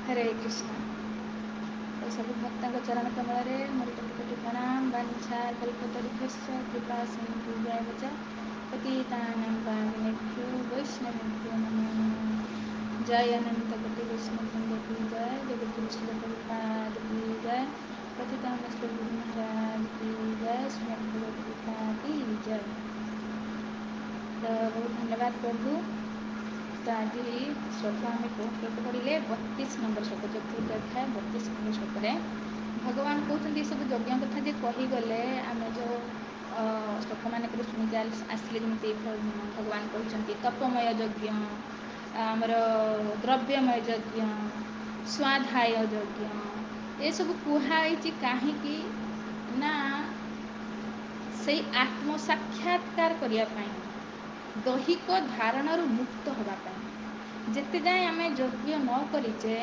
हरे कृष्ण। तो सभी भक्तों को चरण कमल रे मोर कोटि कोटि प्रणाम। वांछा कल्पतरुभ्यश्च कृपा सिंधु जयवच पतितानां पावनेभ्यो वैष्णवेभ्यो नमो नमः। जय अनंत कोटि वैष्णव वृंद की जय। जगद्गुरु श्री प्रभुपाद की जय। पतितानां श्री गुरु महाराज की जय। श्रीमद् भगवद गीता की जय। तो बहुत धन्यवाद प्रभु। तो आज श्लोक आम कौन श्लोक पढ़े 32 नंबर श्लोक चतुर्थ अध्याय 32 नंबर श्लोक भगवान कहते सब यज्ञ कथा जे कहीगले आम जो श्लोक मान शुणिक आसले जमी भगवान कहते तपमय यज्ञ आमर द्रव्यमय यज्ञ स्वाध्याय यज्ञ ये सब कहुई कहीं ना से आत्म साक्षात्कार करने दैहिक धारणर मुक्त होगापाई जिते जाए आम यज्ञ न करीचे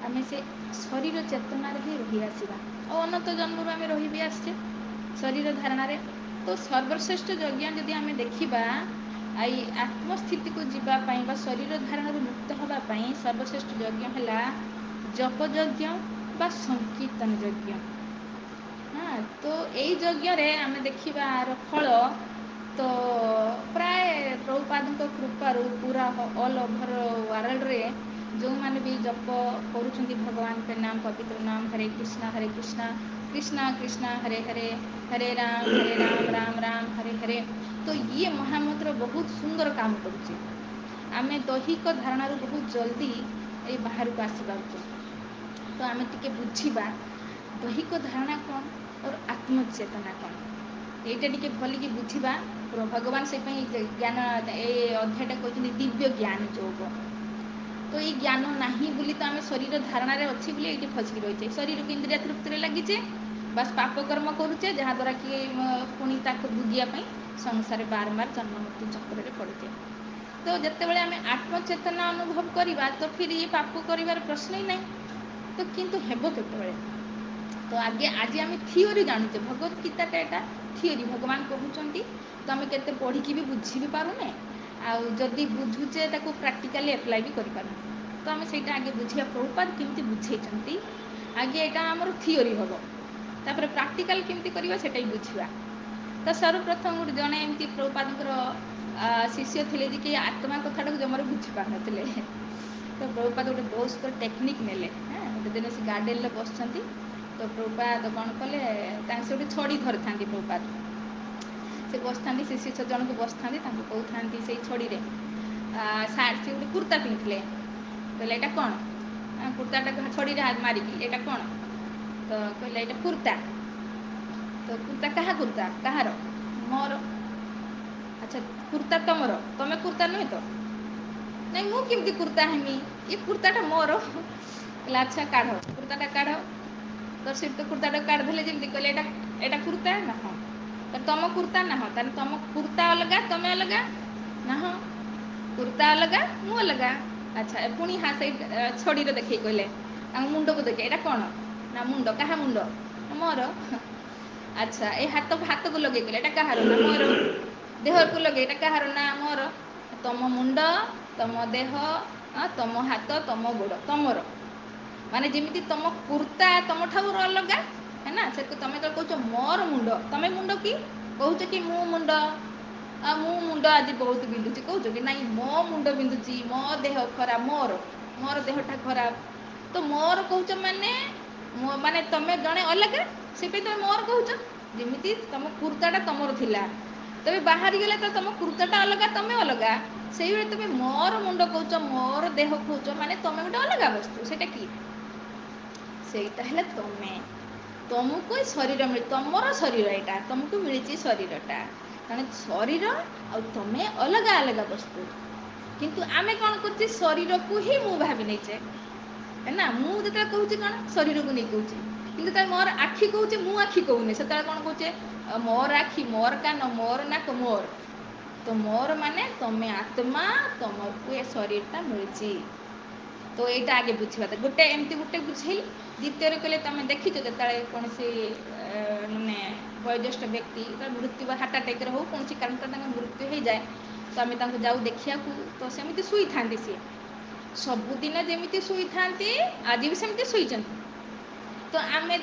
आम से शरीर चेतनार ही रही आसवा और अनंत जन्म आम रही भी आसचे शरीर धारण तो सर्वश्रेष्ठ यज्ञ जदि आम देखा आई आत्मस्थिति को जीवाई शरीर धारण मुक्त होगापाई सर्वश्रेष्ठ यज्ञ है जप यज्ञ बा संकीर्तन यज्ञ। हाँ तो यही यज्ञ आम देखार फल तो प्राय प्रभुपाद कृपार पूरा ऑल ओवर वर्ल्ड रे जो मैंने भी जप करुँच भगवान के नाम पवित्र नाम हरे कृष्णा कृष्णा कृष्णा हरे हरे हरे राम राम राम हरे हरे। तो ये महामंत्र बहुत सुंदर काम करुचे आम दैहिक धारण बहुत जल्दी ये बाहर को आसवा तो आम टे बुझा दैहिक धारणा कौन और आत्मचेतना कौन यहीटा टे भल कि बुझा भगवान से ज्ञान ये अध्यायटा कहते दिव्य ज्ञान योग। तो ये ज्ञान नहीं बोली तो आम शरीर धारणा अच्छी बोली ये फसिकी रही है शरीर को इंद्रिया तृप्ति लगिचे बस पाप कर्म करुचे जहाँद्वारा कि पुणी ताक भोगियापी संसार बारंबार जन्म मृत्यु चक्र पड़ुचे। तो जितेबाला आम आत्मचेतना अनुभव करवा तो फिर ये पाप कर प्रश्न ही नहीं तो किंतु हेब केतबेले तो आगे आज आम थिओरी जानूचे भगवत गीताटा एटा थिओरी भगवान कहते तो आम के पढ़ी भी बुझी भी पारूने आदि बुझुचे ताको प्राक्टिकाली एप्लाई भी कर तो आम से आगे बुझा प्रभुपाद केमती बुझे आगे यहाँ आमर थिओरी हम तापर प्राक्टिकाल केमती करवा सेटा ही बुझा। तो सर्वप्रथम गोटे जड़े एमती प्रभुपादर शिष्य थे कि आत्मा कथाटा जमार बुझीपार ना तो प्रभुपाद गोटे बहुत टेक्निक नेले गोटे दिन से गार्डेन बस तो प्रभुपाद कौन कले से गोटे छड़ी धरी था प्रभुपाद से बस था से शिष्य जन को बस था कहते से छड़ी सार्ट से गोटे कुर्ता पिंधे कहले यहाँ कौन कुर्ताटा छड़ी हाथ मारिकी यहाँ कौन तो कहले यहाँ कुर्ता तो कुर्ता क्या कुर्ता कହାର मोर अच्छा कुर्ता तुमर तुम कुर्ता नुहे तो नहीं मु केमती कुर्ता हेमी ये कुर्ताटा मोर कहले अच्छा काढ़ कुर्ताटा काढ़ तो से तो कुर्ताटा काढ़ीदे जमी कहले यहाँ कुर्ता ना हाँ तो तुम कुर्ता ना हाँ ताले तुम कुर्ता अलग तुम अलग ना हाँ कुर्ता अलग मु अलग अच्छा पुणी हाँ से छड़ी देखिए कहले मुंड को देखे यहाँ कौन ना मुंड क्या मुंड मोर अच्छा ये हाथ को लगे कहले यहाँ कହାର ना मोर देह को लगे यहाँ कହାର ना मोर तुम मुंड तुम देह तुम हाथ तुम गोड़ तुमर माने जमी तुम कुर्ता तुम ठार अलग है ना से तुम तो कह मोर मुंड तुम मुंड कि कौच कि मु मुंड मु मुंड आज बहुत बिंधुची कौच कि नाई मो मुंड बिंधुची मो देह खराब मोर देहटा खराब तो मोर कौच माने माने तुम जड़े अलग से तुम मोर कौच जमी तुम कुर्ताटा तुमर थिला तबे बाहरी गले तो तुम कुर्ताटा अलग तुम अलग से तुम मोर मुंड कौच मोर देह कौच माने तुम गोटे अलग वस्तु सेटा कि सेटा है तुम्हें तुमको शरीर मिल तुमर शरीर यहाँ तुमको मिली शरीरटा कारण शरीर आ तुम्हें अलग अलग वस्तु किंतु आमे कौन कर शरीर को ही मु भावी नहींचे है ना मु जो कहूँ कौन शरीर को नहीं कहूँ कि मोर आखि कहूँ मु आखि कहूनी से कौन कहे मोर आखि मोर कान मोर नाक मोर तो मोर माने तुम्हें आत्मा तुमको ये शरीरटा मिली तो यहाँ आगे बुझा गोटे एमती गोटे बुझेली द्वितीय कहले तुम देखीच जो कौन सी मानने वयोज्येष्ठ व्यक्ति मृत्यु हार्ट आटाक हो कौन कारण मृत्यु हो जाए तो आम जाऊ देखा तो सेमती शुई था सी ସବୁଦିନ ଯେମିତି ଶୋଇଥାନ୍ତି ଆଜି ବି ସେମିତି ଶୋଇଛନ୍ତି। ତ ଆମେ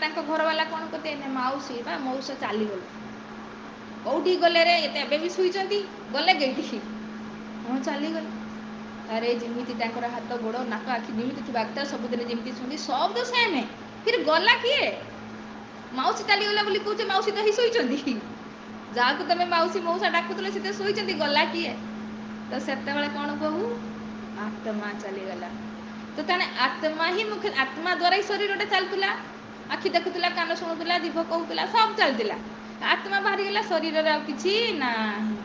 ତାଙ୍କ ଘରବାଲା କ'ଣ କରିତେ ନା ମାଉସୀ ବା ମଉସା ଚାଲିଗଲେ। କେଉଁଠି ଗଲେ ରେ ଏବେ ବି ଶୋଇଛନ୍ତି ଗଲେ କେଇଠି? ହଁ ଚାଲିଗଲେ। ଆରେ ଯେମିତି ତାଙ୍କର ହାତ ଗୋଡ଼ ନାକ ଆଖି ଯେମିତି ଥିବା କଥା ସବୁଦିନ ଯେମିତି ଶୁଅନ୍ତି ସବୁ ସେମ୍। ଫିର୍ ଗଲା କିଏ? ମାଉସୀ ଚାଲିଗଲା ବୋଲି କହୁଛେ ମାଉସୀ ତ ହିଁ ଶୋଇଛନ୍ତି। ଯାହାକୁ ତମେ ମାଉସୀ ମଉସା ଡାକୁଥିଲ ସେ ତ ଶୋଇଛନ୍ତି ଗଲା କିଏ? ତ ସେତେବେଳେ କ'ଣ କହୁ? ଆତ୍ମା ଚାଲିଗଲା। ତ ତାହେଲେ ଆତ୍ମା ହିଁ ମୁଖ୍ୟ, ଆତ୍ମା ଦ୍ୱାରା ହିଁ ଶରୀରଟା ଚାଲୁଥିଲା। ଆଖି ଦେଖୁଥିଲା, କାନ ଶୁଣୁଥିଲା, ଜିଭ କହୁଥିଲା, ସବୁ ଚାଲିଥିଲା। ଆତ୍ମା ବାହାରିଗଲା ଶରୀରରେ ଆଉ କିଛି ନାହିଁ।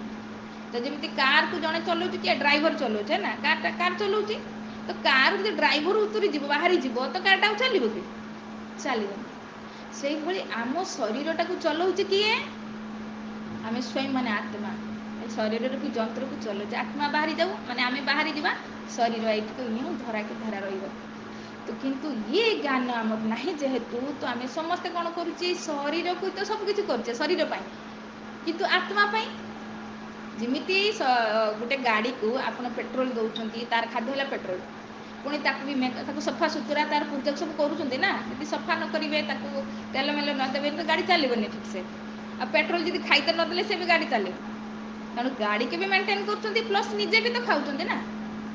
ତ ଯେମିତି କାରକୁ ଜଣେ ଚଲାଉଛି, କିଏ ଡ୍ରାଇଭର ଚଲାଉଛି ନା କାର ଚଲାଉଛି। ତ କାର ଯଦି ଡ୍ରାଇଭର ଉତୁରି ଯିବ ବାହାରି ଯିବ ତ କାରଟା ଆଉ ଚାଲିବ କି? ଚାଲିବନି। ସେଇଭଳି ଆମ ଶରୀରଟାକୁ ଚଲାଉଛି କିଏ? ଆମେ ସ୍ୱୟଂ ମାନେ ଆତ୍ମା। ଏ ଶରୀରର କି ଯନ୍ତ୍ରକୁ ଚଲାଉଛି। ଆତ୍ମା ବାହାରି ଯାଉ ମାନେ ଆମେ ବାହାରି ଯିବା, ଶରୀର ଏଇଠିକୁ ଧରାକେ ଧରା ରହିବ। ତ କିନ୍ତୁ ଇଏ ଜ୍ଞାନ ଆମର ନାହିଁ ଯେହେତୁ ତ ଆମେ ସମସ୍ତେ କ'ଣ କରୁଛେ ଶରୀରକୁ ତ ସବୁ କିଛି କରୁଛେ ଶରୀର ପାଇଁ, କିନ୍ତୁ ଆତ୍ମା ପାଇଁ ଯେମିତି ଗୋଟେ ଗାଡ଼ିକୁ ଆପଣ ପେଟ୍ରୋଲ ଦେଉଛନ୍ତି, ତାର ଖାଦ୍ୟ ହେଲା ପେଟ୍ରୋଲ। ପୁଣି ତାକୁ ସଫା ସୁତୁରା ତାର ପୂଜା ସବୁ କରୁଛନ୍ତି ନା। ଯଦି ସଫା ନ କରିବେ, ତାକୁ ତେଲ ମେଲ ନ ଦେବେ ତ ଗାଡ଼ି ଚାଲିବନି ଠିକ୍ ସେ। ଆଉ ପେଟ୍ରୋଲ ଯଦି ଖାଇତେ ନଦେଲେ ସେ ବି ଗାଡ଼ି ଚାଲିବ। ତେଣୁ ଗାଡ଼ିକି ବି ମେଣ୍ଟେନ୍ କରୁଛନ୍ତି, ପ୍ଲସ୍ ନିଜେ ବି ତ ଖାଉଛନ୍ତି ନା।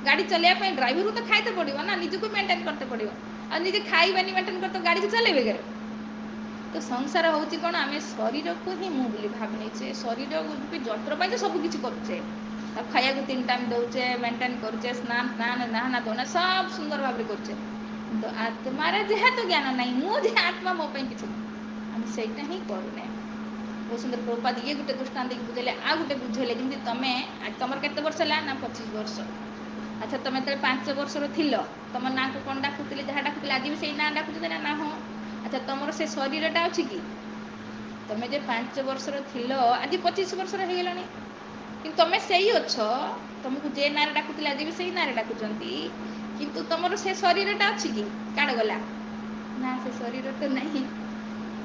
ଗାଡ଼ି ଚଲେଇବା ପାଇଁ ଡ୍ରାଇଭରକୁ ତ ଖାଇତେ ପଡ଼ିବ ନା, ନିଜକୁ ମେଣ୍ଟେନ୍ କରତେ ପଡ଼ିବ। ଆଉ ନିଜେ ଖାଇବାନି ମେଣ୍ଟେନ୍ କରତେ ଗାଡ଼ିକୁ ଚଲେଇବେ କେରେ? ତ ସଂସାର ହେଉଛି କ'ଣ? ଆମେ ଶରୀରକୁ ହିଁ ମୁଁ ବୋଲି ଭାବି ନେଇଛେ। ଶରୀର ରୂପୀ ଯନ୍ତ୍ର ପାଇଁ ତ ସବୁ କିଛି କରୁଛେ। ତାକୁ ଖାଇବାକୁ 3 ଟାଇମ୍ ଦେଉଛେ, ମେଣ୍ଟେନ୍ କରୁଛେ, ସ୍ନାନ ନାହାନା ଧୋନା ସବୁ ସୁନ୍ଦର ଭାବରେ କରୁଛେ। କିନ୍ତୁ ଆତ୍ମାର ଯେହେତୁ ଜ୍ଞାନ ନାହିଁ, ମୁଁ ଯେ ଆତ୍ମା ମୋ ପାଇଁ କିଛି ନାହିଁ, ଆମେ ସେଇଟା ହିଁ କରୁନେ। ବହୁତ ସୁନ୍ଦର ପ୍ରଭୁପାଦ ଇଏ ଗୋଟେ ଦୃଷ୍ଟାନ୍ତ ଦେଇକି ବୁଝେଇଲେ। ଆଉ ଗୋଟେ ବୁଝେଇଲେ, ଯେମିତି ତମର କେତେ ବର୍ଷ ହେଲା ନା 25 ବର୍ଷ। ଆଚ୍ଛା ତମେ ଯେତେବେଳେ 5 ବର୍ଷର ଥିଲ, ତମ ନାଁକୁ କ'ଣ ଡାକୁଥିଲେ? ଯାହା ଡାକୁଥିଲେ ଆଜି ବି ସେଇ ନାଁ ଡାକୁଛନ୍ତି ନା? ହଁ। ଆଚ୍ଛା ତମର ସେ ଶରୀରଟା ଅଛି କି? ତମେ ଯେ 5 ବର୍ଷର ଥିଲ, ଆଜି 25 ବର୍ଷର ହେଇଗଲାଣି। କିନ୍ତୁ ତମେ ସେଇ ଅଛ। ତମକୁ ଯେ ନାଁରେ ଡାକୁଥିଲେ ଆଜି ବି ସେଇ ନାଁରେ ଡାକୁଛନ୍ତି। କିନ୍ତୁ ତମର ସେ ଶରୀରଟା ଅଛି କି? କୁଆଡ଼େ ଗଲା? ନା ସେ ଶରୀର ତ ନାହିଁ।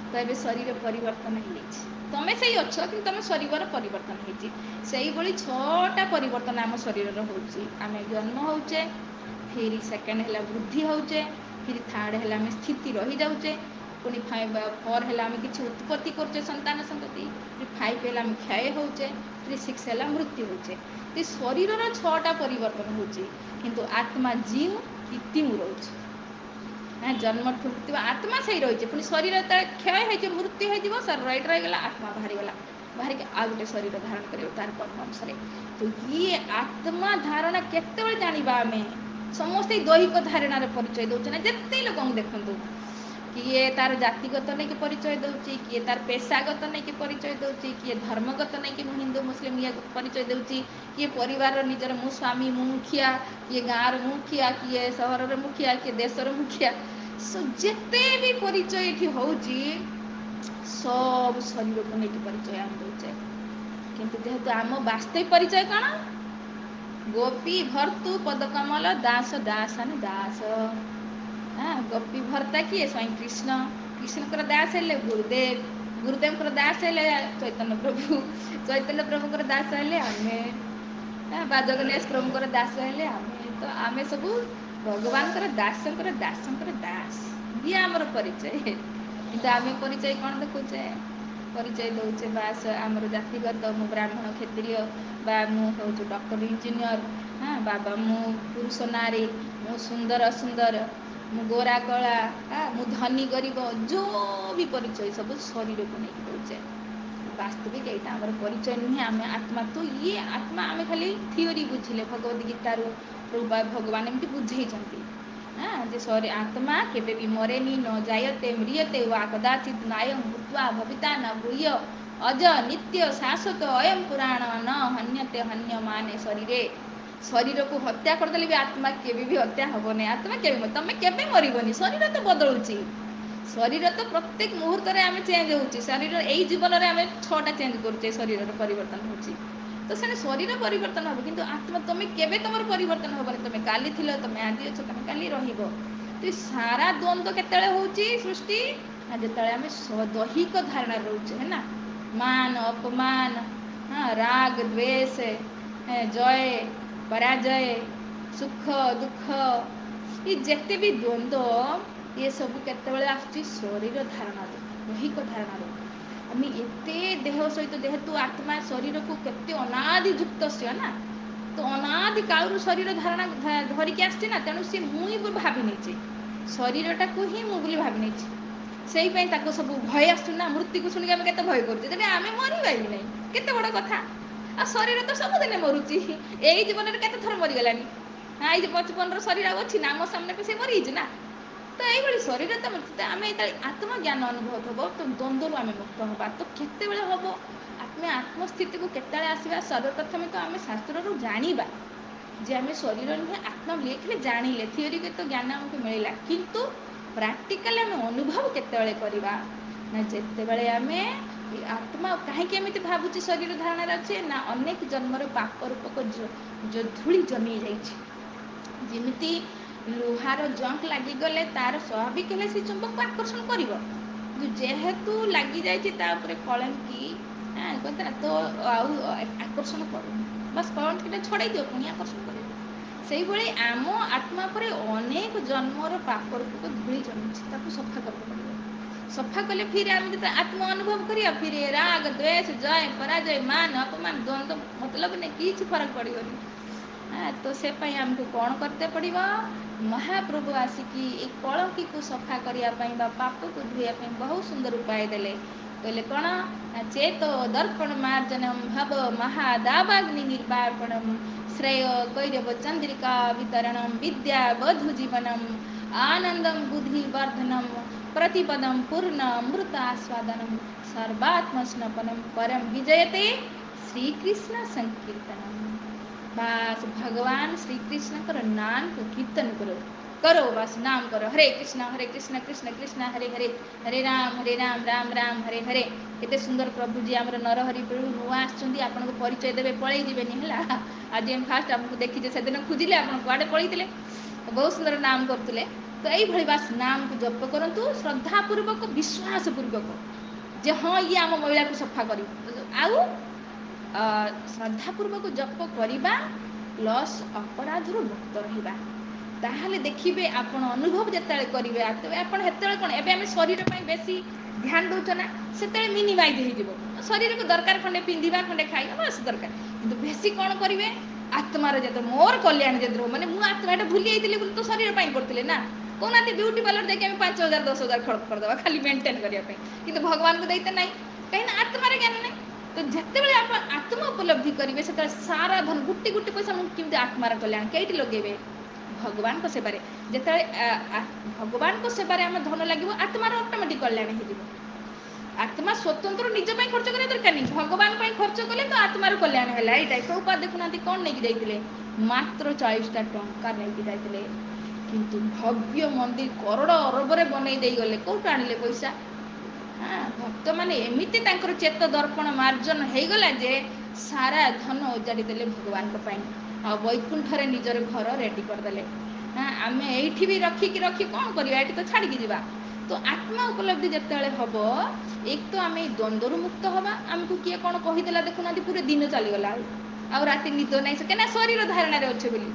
ତ ଏବେ ଶରୀର ପରିବର୍ତ୍ତନ ହେଇଯାଇଛି। ତମେ ସେଇ ଅଛ କିନ୍ତୁ ତମ ଶରୀରର ପରିବର୍ତ୍ତନ ହେଇଛି। ସେଇଭଳି 6ଟା ପରିବର୍ତ୍ତନ ଆମ ଶରୀରର ହେଉଛି। ଆମେ ଜନ୍ମ ହେଉଛେ, ଫିର୍ ସେକେଣ୍ଡ ହେଲା ବୃଦ୍ଧି ହେଉଛେ, ଫିର୍ ଥାର୍ଡ଼ ହେଲା ଆମେ ସ୍ଥିତି ରହିଯାଉଛେ, ପୁଣି 4 ହେଲା ଆମେ କିଛି ଉତ୍ପତ୍ତି କରୁଛେ ସନ୍ତାନ ସନ୍ତତି, 5 ହେଲା ଆମେ କ୍ଷୟ ହେଉଛେ, 6 ହେଲା ମୃତ୍ୟୁ ହେଉଛେ। ଏ ଶରୀରର 6ଟା ପରିବର୍ତ୍ତନ ହେଉଛି, କିନ୍ତୁ ଆତ୍ମା ଜିଉ କୀର୍ତ୍ତିମୁ ରହୁଛି। ଜନ୍ମଠୁ ମୃତ୍ୟୁ ଆତ୍ମା ସେଇ ରହିଛି। ପୁଣି ଶରୀର ଯେତେବେଳେ କ୍ଷୟ ହେଇଯିବ, ମୃତ୍ୟୁ ହେଇଯିବ, ଶରୀର ଏଇଠି ରହିଗଲା, ଆତ୍ମା ବାହାରିଗଲା। ବାହାରିକି ଆଉ ଗୋଟେ ଶରୀର ଧାରଣ କରିବ ତାର କର୍ମ ଅନୁସାରେ। ତ ଇଏ ଆତ୍ମା ଧାରଣା କେତେବେଳେ ଜାଣିବା ଆମେ? ସମସ୍ତେ ଦୈହିକ ଧାରଣାର ପରିଚୟ ଦେଉଛେ ନା। ଯେତେ ଲୋକଙ୍କୁ ଦେଖନ୍ତୁ, କିଏ ତାର ଜାତିଗତ ନେଇକି ପରିଚୟ ଦେଉଛି, କିଏ ତାର ପେଶାଗତ ନେଇକି ପରିଚୟ ଦେଉଛି, କିଏ ଧର୍ମଗତ ନେଇକି ମୁଁ ହିନ୍ଦୁ ମୁସଲିମ ଇଏ ପରିଚୟ ଦେଉଛି, କିଏ ପରିବାରର ନିଜର ମୁଁ ସ୍ୱାମୀ, ମୁଁ ମୁଖିଆ, କିଏ ଗାଁର ମୁଖିଆ, କିଏ ସହରର ମୁଖିଆ, କିଏ ଦେଶର ମୁଖିଆ। ଯେତେ ବି ପରିଚୟ ଏଠି ହେଉଛି, ସବୁ ଶରୀରକୁ ନେଇକି ପରିଚୟ ଆମେ ଦେଉଛେ। କିନ୍ତୁ ଯେହେତୁ ଆମ ବାସ୍ତବିକ ପରିଚୟ କ'ଣ? ଗୋପୀ ଭର୍ତ୍ତୃ ପଦକମଲ ଦାସ ଦାସାନ ଦାସ। ଗୋପୀ ଭର୍ତ୍ତା କିଏ? ସ୍ୱୟଂ କୃଷ୍ଣ। କୃଷ୍ଣଙ୍କର ଦାସ ହେଲେ ଗୁରୁଦେବ। ଗୁରୁଦେବଙ୍କର ଦାସ ହେଲେ ଚୈତନ୍ୟ ପ୍ରଭୁ। ଚୈତନ୍ୟ ପ୍ରଭୁଙ୍କର ଦାସ ହେଲେ ଆମେ। ବାଦଗଣେଶ ପ୍ରଭୁଙ୍କର ଦାସ ହେଲେ ଆମେ। ତ ଆମେ ସବୁ ଭଗବାନଙ୍କର ଦାସଙ୍କର ଦାସଙ୍କର ଦାସ। ଇଏ ଆମର ପରିଚୟ। କିନ୍ତୁ ଆମେ ପରିଚୟ କ'ଣ ଦେଖୁଛେ? ପରିଚୟ ଦେଉଛେ ବାସ୍ ଆମର ଜାତିଗତ, ମୁଁ ବ୍ରାହ୍ମଣ କ୍ଷତ୍ରିୟ, ବା ମୁଁ ହେଉଛି ଡକ୍ଟର ଇଞ୍ଜିନିୟର, ବାବା ମୁଁ ପୁରୁଷ ନାରୀ, ମୁଁ ସୁନ୍ଦର ଅସୁନ୍ଦର, ମୁଁ ଗୋରା କଳା, ମୁଁ ଧନୀ ଗରିବ, ଯେଉଁ ବି ପରିଚୟ ସବୁ ଶରୀରକୁ ନେଇକି ଦେଉଛେ। ବାସ୍ତବିକ ଏଇଟା ଆମର ପରିଚୟ ନୁହେଁ। ଆମେ ଆତ୍ମା। ତ ଇଏ ଆତ୍ମା ଆମେ ଖାଲି ଥିଓରି ବୁଝିଲେ, ଭଗବତ ଗୀତାରୁ ଭଗବାନ ଏମିତି ବୁଝେଇଛନ୍ତି ଯେ ଆତ୍ମା କେବେ ବି ମରେନି, ନ ଜାୟତେ ମ୍ରିୟତେ ବା କଦାଚିତ୍ ନାୟଂ ଭୂତ୍ୱା ଭବିତା ନ ଭୂୟ ଅଜ ନିତ୍ୟ ଶାଶ୍ୱତ ଅୟଂ ପୁରାଣ ନ ହନ୍ୟତେ ହନ୍ୟମାନେ ଶରୀରେ। ଶରୀରକୁ ହତ୍ୟା କରିଦେଲେ ବି ଆତ୍ମା କେବେ ବି ହତ୍ୟା ହେବନି। ଆତ୍ମା କେବେ, ତମେ କେବେ ମରିବନି। ଶରୀର ତ ବଦଳୁଛି। ଶରୀର ତ ପ୍ରତ୍ୟେକ ମୁହୂର୍ତ୍ତରେ ଆମେ ଚେଞ୍ଜ ହେଉଛି। ଶରୀର ଏଇ ଜୀବନରେ ଆମେ 6ଟା ଚେଞ୍ଜ କରୁଛେ, ଶରୀରର ପରିବର୍ତ୍ତନ ହେଉଛି। ତ ସେଟା ଶରୀର ପରିବର୍ତ୍ତନ ହେବ, କିନ୍ତୁ ଆତ୍ମା ତମେ କେବେ ତମର ପରିବର୍ତ୍ତନ ହେବନି। ତମେ କାଲି ଥିଲ, ତମେ ଆଜି ଅଛ, ତମେ କାଲି ରହିବ। ତ ସାରା ଦ୍ୱନ୍ଦ୍ୱ କେତେବେଳେ ହେଉଛି ସୃଷ୍ଟି? ନା ଯେତେବେଳେ ଆମେ ଦୈହିକ ଧାରଣାରେ ରହୁଛେ। ହେଲା, ମାନ ଅପମାନ, ରାଗ ଦ୍ୱେଷ, ଜୟ ପରାଜୟ, ସୁଖ ଦୁଃଖ ଏ ଯେତେ ବି ଦ୍ୱନ୍ଦ୍ୱ ଏ ସବୁ କେତେବେଳେ ଆସୁଛି ଶରୀର ଧାରଣାରୁ, ଦୈହିକ ଧାରଣାରୁ। ଆମେ ଏତେ ଦେହ ସହିତ ଯେହେତୁ ଆତ୍ମା ଶରୀରକୁ କେତେ ଅନାଦି ଯୁକ୍ତ ସିଏ ନା, ତ ଅନାଦି କାଳରୁ ଶରୀର ଧାରଣା ଧରିକି ଆସିଛି ନା, ତେଣୁ ସିଏ ମୁଁ ହିଁ ଭାବି ନେଇଛି, ଶରୀରଟାକୁ ହିଁ ମୁଁ ବୋଲି ଭାବି ନେଇଛି। ସେଇପାଇଁ ତାକୁ ସବୁ ଭୟ ଆସୁଛି ନା, ମୃତ୍ୟୁକୁ ଶୁଣିକି ଆମେ କେତେ ଭୟ କରୁଛେ, ଯଦି ଆମେ ମରିବା ହିଁ ନାହିଁ କେତେ ବଡ଼ କଥା। ଆଉ ଶରୀର ତ ସବୁଦିନେ ମରୁଛି, ଏଇ ଜୀବନରେ କେତେ ଥର ମରିଗଲାଣି। ନା ଏଇ 55ର ଶରୀର ଆଉ ଅଛି ନା, ଆମ ସାମ୍ନାରେ ସେ ମରିଯାଇଛି ନା। ତ ଏଇଭଳି ଶରୀର ତ ଆମେ ଯେତେବେଳେ ଆତ୍ମଜ୍ଞାନ ଅନୁଭବ ହେବ ତ ଦ୍ୱନ୍ଦ୍ୱରୁ ଆମେ ମୁକ୍ତ ହେବା। ତ କେତେବେଳେ ହେବ ଆମେ ଆତ୍ମସ୍ଥିତିକୁ କେତେବେଳେ ଆସିବା? ସର୍ବପ୍ରଥମେ ତ ଆମେ ଶାସ୍ତ୍ରରୁ ଜାଣିବା ଯେ ଆମେ ଶରୀର ନୁହେଁ ଆତ୍ମା ବୋଲି, ଖାଲି ଜାଣିଲେ ଥିଓରିଗତ ଜ୍ଞାନ ଆମକୁ ମିଳିଲା, କିନ୍ତୁ ପ୍ରାକ୍ଟିକାଲି ଆମେ ଅନୁଭବ କେତେବେଳେ କରିବା ନା, ଯେତେବେଳେ ଆମେ ଆତ୍ମା କାହିଁକି ଏମିତି ଭାବୁଛି ଶରୀର ଧାରଣାରେ ଅଛି ନା, ଅନେକ ଜନ୍ମର ପାପ ରୂପକ ଯୋଉ ଧୂଳି ଜମି ଯାଇଛି। ଯେମିତି ଲୁହାର ଜଙ୍କ ଲାଗିଗଲେ ତାର ସ୍ୱାଭାବିକ ହେଲେ ସେ ଚୁମ୍ବକକୁ ଆକର୍ଷଣ କରିବ, କିନ୍ତୁ ଯେହେତୁ ଲାଗିଯାଇଛି ତା ଉପରେ କଳଙ୍କି କହନ୍ତି ନା, ତ ଆଉ ଆକର୍ଷଣ କରୁନି, ବାସ୍ କଳଙ୍କିଟା ଛଡ଼େଇ ଦିଅ ପୁଣି ଆକର୍ଷଣ କରିବ। ସେଇଭଳି ଆମ ଆତ୍ମା ଉପରେ ଅନେକ ଜନ୍ମର ପାପ ରୂପକ ଧୂଳି ଜମିଛି, ତାକୁ ସଫା କରିବାକୁ ପଡ଼ିବ। ସଫା କଲେ ଫିର ଆମେ ଯେତେ ଆତ୍ମ ଅନୁଭବ କରିବା, ଫିର ରାଗ ଦ୍ୱେଷ ଜୟ ପରାଜୟ ମାନ ଅପମାନ ଦ୍ୱନ୍ଦ୍ୱ ମତଲବ ନାହିଁ, କିଛି ଫରକ ପଡ଼ିବନି। ତ ସେ ପାଇଁ ଆମକୁ କ'ଣ କରତେ ପଡ଼ିବ? ମହାପ୍ରଭୁ ଆସିକି ଏ କଳଙ୍କିକୁ ସଫା କରିବା ପାଇଁ ବା ପାପକୁ ଧୋଇବା ପାଇଁ ବହୁତ ସୁନ୍ଦର ଉପାୟ ଦେଲେ। କହିଲେ କ'ଣ? ଚେତ ଦର୍ପଣ ମାର୍ଜନମ୍ ଭବ ମହାଦାବାଗ୍ନି ନିର୍ବାପଣମ୍ ଶ୍ରେୟ କୈରବ ଚନ୍ଦ୍ରିକା ବିତରଣମ୍ ବିଦ୍ୟା ବଧୁ ଜୀବନମ୍ ଆନନ୍ଦମ୍ ବୁଦ୍ଧି ବର୍ଦ୍ଧନମ୍ ପ୍ରତିପଦମ୍ ପୂର୍ଣ୍ଣ ଅମୃତ ଆସ୍ୱାଦନମ୍ ସର୍ବାତ୍ମସ୍ନପନମ୍ ପରମ ବିଜୟତେ ଶ୍ରୀକୃଷ୍ଣ ସଂକୀର୍ତ୍ତନମ୍। ବାସ୍ ଭଗବାନ ଶ୍ରୀକୃଷ୍ଣଙ୍କର ନାମକୁ କୀର୍ତ୍ତନ କର ବାସ୍ ନାମ କର। ହରେ କୃଷ୍ଣ କୃଷ୍ଣ କୃଷ୍ଣ ହରେ ହରେ, ହରେ ରାମ ରାମ ରାମ ହରେ ହରେ। କେତେ ସୁନ୍ଦର ପ୍ରଭୁଜି ଆମର ନରହରି ପ୍ରଭୁ ନୂଆ ଆସିଛନ୍ତି, ଆପଣଙ୍କୁ ପରିଚୟ ଦେବେ, ପଳେଇ ଯିବେନି ହେଲା। ଆଜି ଆମେ ଫାଷ୍ଟ ଆପଣଙ୍କୁ ଦେଖିଛେ, ସେଦିନ ଖୋଜିଲେ ଆପଣ କୁଆଡ଼େ ପଳେଇଥିଲେ। ବହୁତ ସୁନ୍ଦର ନାମ କରୁଥିଲେ। ତ ଏଇଭଳି ବାସ୍ ନାମକୁ ଜପ କରନ୍ତୁ ଶ୍ରଦ୍ଧାପୂର୍ବକ, ବିଶ୍ୱାସ ପୂର୍ବକ ଯେ ହଁ ଇଏ ଆମ ମହିଳାକୁ ସଫା କରିବ। ଆଉ ଶ୍ରଦ୍ଧାପୂର୍ବକ ଜପ କରିବା ପ୍ଲସ୍ ଅପରାଧରୁ ମୁକ୍ତ ରହିବା। ତାହେଲେ ଦେଖିବେ ଆପଣ ଅନୁଭବ ଯେତେବେଳେ କରିବେ, ଆପଣ ସେତେବେଳେ କ'ଣ, ଏବେ ଆମେ ଶରୀର ପାଇଁ ବେଶୀ ଧ୍ୟାନ ଦେଉଛ ନା, ସେତେବେଳେ ମିନିମାଇଜ୍ ହେଇଯିବ। ଶରୀରକୁ ଦରକାର ଖଣ୍ଡେ ପିନ୍ଧିବା, ଖଣ୍ଡେ ଖାଇବା, ବାସ୍ ଦରକାର। କିନ୍ତୁ ବେଶୀ କ'ଣ କରିବେ? ଆତ୍ମାର ଯେତେ ମୋର କଲ୍ୟାଣ ଯେତେ ରହିବ, ମାନେ ମୁଁ ଆତ୍ମା ଏଟା ଭୁଲି ଯାଇଥିଲି ବୋଲି ତ ଶରୀର ପାଇଁ କରୁଥିଲେ ନା। କହୁନାହାନ୍ତି ବିୟୁଟି ପାର୍ଲର ଯାଇକି ଆମେ 5,000 10,000 ଖର୍ଚ୍ଚ କରିଦେବା ଖାଲି ମେଣ୍ଟେନ୍ କରିବା ପାଇଁ, କିନ୍ତୁ ଭଗବାନଙ୍କୁ ଦେଇତେ ନାହିଁ, କାହିଁକିନା ଆତ୍ମାର ଜ୍ଞାନ ନାହିଁ। ତ ଯେତେବେଳେ ଆପଣ ଆତ୍ମ ଉପଲବ୍ଧି କରିବେ, ସେତେବେଳେ ସାରା ଧନ ଗୋଟି ଗୋଟି ପଇସା ମୁଁ କେମିତି ଆତ୍ମାର କଲ୍ୟାଣ କେଇଠି ଲଗେଇବେ? ଭଗବାନଙ୍କ ସେବାରେ। ଯେତେବେଳେ ଭଗବାନଙ୍କ ସେବାରେ ଆମ ଧନ ଲାଗିବ, ଆତ୍ମାର ଅଟୋମେଟିକ୍ କଲ୍ୟାଣ ହେଇଯିବ। ଆତ୍ମା ସ୍ୱତନ୍ତ୍ର ନିଜ ପାଇଁ ଖର୍ଚ୍ଚ କରିବା ଦରକାର ନାହିଁ, ଭଗବାନ ପାଇଁ ଖର୍ଚ୍ଚ କଲେ ତ ଆତ୍ମାର କଲ୍ୟାଣ ହେଲା। ଏଇଟା ପ୍ରଭୁପାଦ ଦେଖୁନାହାନ୍ତି କ'ଣ ନେଇକି ଯାଇଥିଲେ? ମାତ୍ର 40ଟା ଟଙ୍କା ନେଇକି ଯାଇଥିଲେ, କିନ୍ତୁ ଭବ୍ୟ ମନ୍ଦିର କରୋଡ଼ ଅରବରେ ବନେଇ ଦେଇଗଲେ। କେଉଁଠୁ ଆଣିଲେ ପଇସା? ଭକ୍ତମାନେ ଏମିତି ତାଙ୍କର ଚେତ ଦର୍ପଣ ମାର୍ଜନ ହେଇଗଲା ଯେ ସାରା ଧନ ଉଜାଡ଼ି ଦେଲେ ଭଗବାନଙ୍କ ପାଇଁ, ଆଉ ବୈକୁଣ୍ଠରେ ନିଜର ଘର ରେଡ଼ି କରିଦେଲେ। ଆମେ ଏଇଠି ବି ରଖି କ'ଣ କରିବା? ଏଇଠି ତ ଛାଡ଼ିକି ଯିବା। ତ ଆତ୍ମା ଉପଲବ୍ଧି ଯେତେବେଳେ ହେବ, ଏକ ତ ଆମେ ଦ୍ୱନ୍ଦ୍ୱରୁ ମୁକ୍ତ ହେବା। ଆମକୁ କିଏ କ'ଣ କହିଦେଲା ଦେଖୁନାହାନ୍ତି, ପୁରା ଦିନ ଚାଲିଗଲା, ଆଉ ରାତି ନିଦ ନାହିଁ, କାହିଁକିନା ଶରୀର ଧାରଣାରେ ଅଛେ ବୋଲି।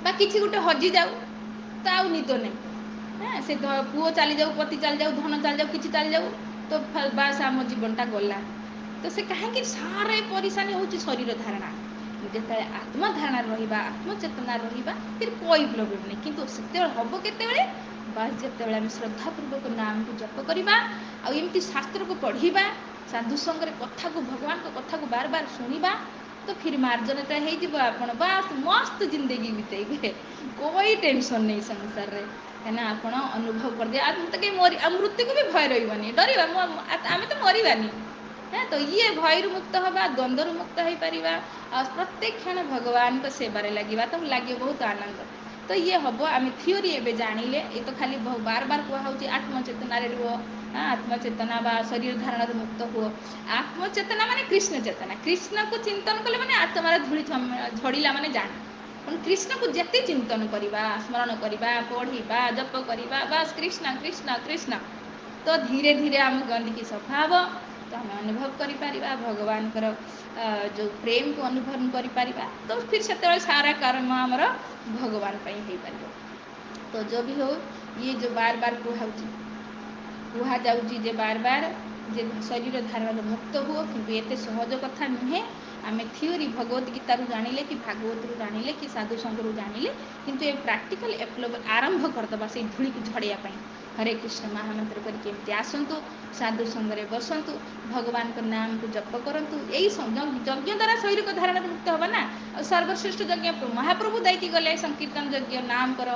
ବା କିଛି ଗୋଟେ ହଜିଯାଉ ତ ଆଉ ନିଦ ନାହିଁ, ସେ ପୁଅ ଚାଲିଯାଉ, ପତି ଚାଲିଯାଉ, ଧନ ଚାଲିଯାଉ, କିଛି ଚାଲିଯାଉ, ତ ବାସ୍ ଆମ ଜୀବନଟା ଗଲା। ତ ସେ କାହିଁକି ସାରା ପରିଶାନୀ ହେଉଛି ଶରୀର ଧାରଣା। ଯେତେବେଳେ ଆତ୍ମଧାରଣାରେ ରହିବା, ଆତ୍ମଚେତନା ରହିବା, ଫିର୍ କୋଇ ପ୍ରୋବ୍ଲେମ୍ ନାହିଁ। କିନ୍ତୁ ସେତେବେଳେ ହେବ କେତେବେଳେ? ବାସ୍ ଯେତେବେଳେ ଆମେ ଶ୍ରଦ୍ଧାପୂର୍ବକ ନାମକୁ ଜପ କରିବା, ଆଉ ଏମିତି ଶାସ୍ତ୍ରକୁ ପଢ଼ିବା, ସାଧୁ ସଙ୍ଗରେ କଥାକୁ, ଭଗବାନଙ୍କ କଥାକୁ ବାର ବାର ଶୁଣିବା, ତ ଫିର୍ ମାର୍ଜନଟା ହେଇଯିବ। ଆପଣ ବାସ୍ ମସ୍ତ ଜିନ୍ଦଗି ବିତେଇବେ, କୋଇ ଟେନସନ୍ ନେଇ ସଂସାରରେ। କାହିଁକିନା ଆପଣ ଅନୁଭବ କରିଦିଏ, ଆଉ ତ କେହି ଆଉ ମୃତ୍ୟୁକୁ ବି ଭୟ ରହିବନି, ଡରିବା ଆମେ ତ ମରିବାନି। ତ ଇଏ ଭୟରୁ ମୁକ୍ତ ହେବା, ଦ୍ୱନ୍ଦ୍ୱରୁ ମୁକ୍ତ ହେଇପାରିବା, ଆଉ ପ୍ରତ୍ୟେକ କ୍ଷଣ ଭଗବାନଙ୍କ ସେବାରେ ଲାଗିବା, ତ ଲାଗିବ ବହୁତ ଆନନ୍ଦ। ତ ଇଏ ହେବ, ଆମେ ଥିଓରି ଏବେ ଜାଣିଲେ। ଏ ତ ଖାଲି ବାର ବାର କୁହାହେଉଛି ଆତ୍ମଚେତନାରେ ରୁହ, ଆତ୍ମଚେତନା ବା ଶରୀର ଧାରଣାରୁ ମୁକ୍ତ ହୁଅ। ଆତ୍ମଚେତନା ମାନେ କୃଷ୍ଣ ଚେତନା, କୃଷ୍ଣକୁ ଚିନ୍ତନ କଲେ ମାନେ ଆତ୍ମାର ଧୂଳି ଝଡ଼ିଲା ମାନେ ଜାଣ। କୃଷ୍ଣକୁ ଯେତେ ଚିନ୍ତନ କରିବା, ସ୍ମରଣ କରିବା, ପଢ଼ିବା, ଜପ କରିବା, ବାସ୍ କୃଷ୍ଣ କୃଷ୍ଣ କୃଷ୍ଣ, ତ ଧୀରେ ଧୀରେ ଆମ ଗଣ୍ଡିକି ସଫା ହେବ। तो आम अनुभव करिपारिबा भगवानकर जो प्रेम को अनुभव करिपारिबा तो फिर से सारा कर्म आमर भगवान हो पार। तो जो भी हो ये जो बार बार कहुची जे बार बार जे शरीर धारण मुक्त हुओ कि एत सहज कथा नुहे। आम थीओरी भगवत गीता जानिले कि भागवत जानिले कि साधु संघ जानिले किंतु ये प्राक्टिकल आरंभ करदे से धूल को झड़ाई। हरे कृष्ण महामंत्र करके आसतु साधु संगे बसतु भगवान को नाम को जप करूँ। यही यज्ञ द्वारा शरीर को धारण मुक्त होगा ना। और सर्वश्रेष्ठ यज्ञ महाप्रभु दायी गले संकीर्तन यज्ञ नाम कर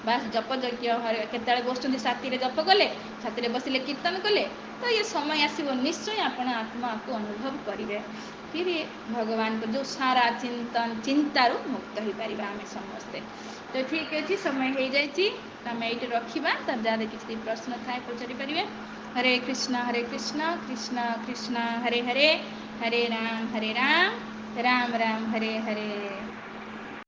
बास जप यज्ञ केत बस साथी जप कले साथी बसिले कीर्तन कले तो ये समय आसो निश्चय आपण आत्मा को अनुभव करेंगे। फिर भगवान को जो सारा चिंतारू मुक्त हो पार आम समस्ते। तो ठीक अच्छे समय हो जाए आम ये रखा तर जहाँ किसी प्रश्न थाए पचारि पारे। हरे कृष्ण कृष्ण कृष्ण हरे हरे हरे राम राम राम हरे हरे।